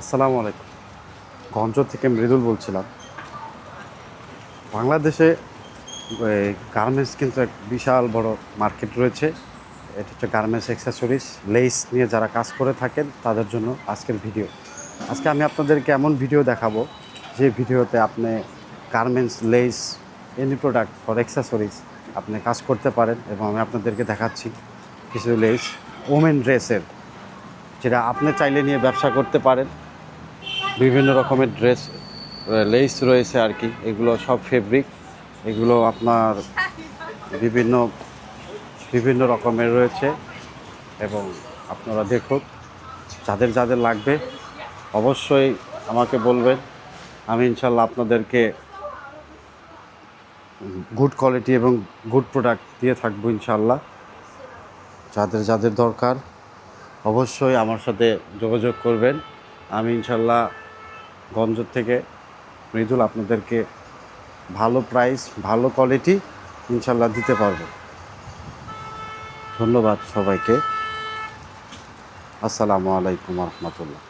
আসসালামু আলাইকুম। গঞ্জ থেকে মৃদুল বলছিলাম। বাংলাদেশে গার্মেন্টস কিন্তু এক বিশাল বড় মার্কেট রয়েছে। এটা হচ্ছে গার্মেন্টস অ্যাক্সেসরিজ, লেস নিয়ে যারা কাজ করে থাকেন তাদের জন্য আজকের ভিডিও। আজকে আমি আপনাদেরকে এমন ভিডিও দেখাবো যে ভিডিওতে আপনি garments, less, any product for accessories আপনি কাজ করতে পারেন। এবং আমি আপনাদেরকে দেখাচ্ছি কিছু লেস ওমেন ড্রেসের, যেটা আপনি চাইলে নিয়ে ব্যবসা করতে পারেন। বিভিন্ন রকমের ড্রেস লেস রয়েছে আর কি, এগুলো সব ফেব্রিক, এগুলো আপনার বিভিন্ন বিভিন্ন রকমের রয়েছে। এবং আপনারা দেখুন, যাদের যাদের লাগবে অবশ্যই আমাকে বলবেন। আমি ইনশাল্লাহ আপনাদেরকে গুড কোয়ালিটি এবং গুড প্রোডাক্ট দিয়ে থাকবো ইনশাল্লাহ। যাদের যাদের দরকার অবশ্যই আমার সাথে যোগাযোগ করবেন। আমি ইনশাল্লাহ গঞ্জ থেকে মৃদুল আপনাদেরকে ভালো প্রাইস, ভালো কোয়ালিটি ইনশাল্লাহ দিতে পারবো। ধন্যবাদ সবাইকে। আসসালামু আলাইকুম রহমতুল্লাহ।